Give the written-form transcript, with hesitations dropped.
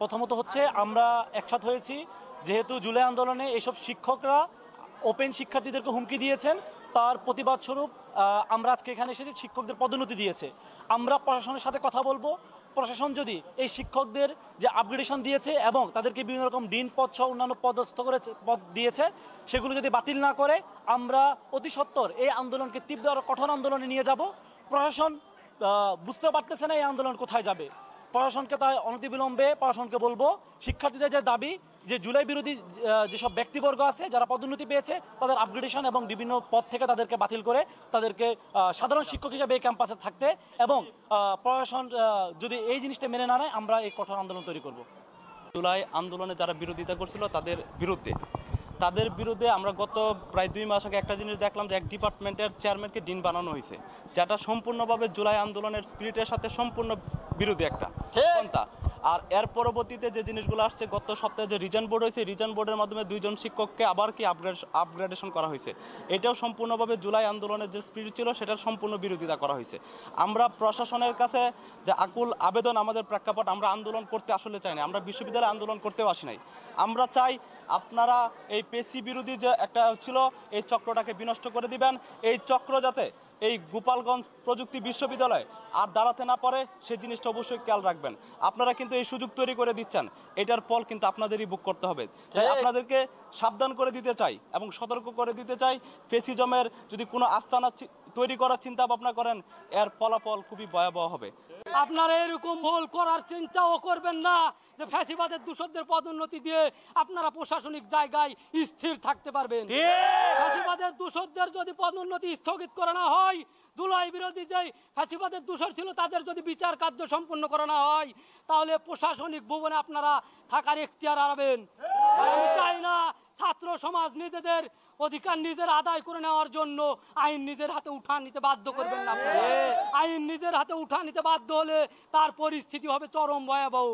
প্রথমত হচ্ছে আমরা একসাথ হয়েছি যেহেতু জুলাই আন্দোলনে এসব শিক্ষকরা ওপেন শিক্ষার্থীদেরকে হুমকি দিয়েছেন, তার প্রতিবাদ স্বরূপ আমরা আজকে এখানে এসেছি। শিক্ষকদের পদোন্নতি দিয়েছে, আমরা প্রশাসনের সাথে কথা বলবো। প্রশাসন যদি এই শিক্ষকদের যে আপগ্রেডেশন দিয়েছে এবং তাদেরকে বিভিন্ন রকম ডিন পদ সহ অন্যান্য পদস্থ করেছে, পদ দিয়েছে, সেগুলো যদি বাতিল না করে আমরা অতি সত্বর এই আন্দোলনকে তীব্র আর কঠোর আন্দোলনে নিয়ে যাব। প্রশাসন বুঝতে পারতেছে না এই আন্দোলন কোথায় যাবে। প্রশাসনকে তাই অনতিবিলম্বে প্রশাসনকে বলবো, শিক্ষার্থীদের যে দাবি যে জুলাই বিরোধী যেসব ব্যক্তিবর্গ আছে যারা পদোন্নতি পেয়েছে তাদের আপগ্রেডেশন এবং বিভিন্ন পদ থেকে তাদেরকে বাতিল করে তাদেরকে সাধারণ শিক্ষক হিসেবে এই ক্যাম্পাসে থাকতে, এবং প্রশাসন যদি এই জিনিসটা মেনে না নেয় আমরা এই কঠোর আন্দোলন তৈরি করব। জুলাই আন্দোলনে যারা বিরোধিতা করছিল তাদের বিরুদ্ধে আমরা গত প্রায় 2 মাস আগে একটা জিনিস দেখলাম যে এক ডিপার্টমেন্টের চেয়ারম্যানকে ডিন বানানো হয়েছে, যেটা সম্পূর্ণভাবে জুলাই আন্দোলনের স্পিরিটের সাথে সম্পূর্ণ বিরোধী একটা পন্থা। আর এর পরবর্তীতে যে জিনিসগুলো আসছে, গত সপ্তাহে যে রিজন বোর্ড হয়েছে, রিজন বোর্ডের মাধ্যমে 2 জন শিক্ষককে আবার কি আপগ্রেডেশন করা হয়েছে, এটাও সম্পূর্ণভাবে জুলাই আন্দোলনের যে স্পিরিট ছিল সেটার সম্পূর্ণ বিরোধিতা করা হয়েছে। আমরা প্রশাসনের কাছে যে আকুল আবেদন, আমাদের প্রেক্ষাপট, আমরা আন্দোলন করতে আসলে চাই না, আমরা বিশ্ববিদ্যালয়ে আন্দোলন করতেও আসি নাই। আমরা চাই আপনারা এই পেশি বিরোধী যে একটা ছিল এই চক্রটাকে বিনষ্ট করে দিবেন। এই চক্র যাতে এই গোপালগঞ্জ প্রযুক্তি বিশ্ববিদ্যালয় আর দাঁড়াতে না পারে সেই জিনিসটা অবশ্যই খেয়াল রাখবেন। আপনারা কিন্তু এই সুযোগ তৈরি করে দিচ্ছেন, এটার ফল কিন্তু আপনাদেরই বুক করতে হবে। তাই আপনাদেরকে সাবধান করে দিতে চাই এবং সতর্ক করে দিতে চাই, ফেসিজমের যদি কোনো আস্তানা তৈরি করার চিন্তা ভাবনা করেন, এর ফলাফল খুবই ভয়াবহ হবে। আপনারা এরকম ভুল করার চিন্তাও করবেন না যে ফ্যাসিবাদের দূষকদের পদোন্নতি দিয়ে আপনারা প্রশাসনিক জায়গায় স্থির থাকতে পারবেন। ফ্যাসিবাদের দূষকদের যদি পদোন্নতি স্থগিত করা না হয়, জুলাই বিরোধী যে ফ্যাসিবাদের দূষক ছিল তাদের যদি বিচার কার্য সম্পন্ন করা না হয়, তাহলে প্রশাসনিক ভবনে আপনারা থাকার এখতিয়ার হারাবেন। আমি চাই না ছাত্র সমাজ নিজেদের অধিকার নিজের আদায় করে নেওয়ার জন্য আইন নিজের হাতে উঠা নিতে বাধ্য করবেন না। আইন নিজের হাতে উঠা নিতে বাধ্য হলে তার পরিস্থিতি হবে চরম ভয়াবহ।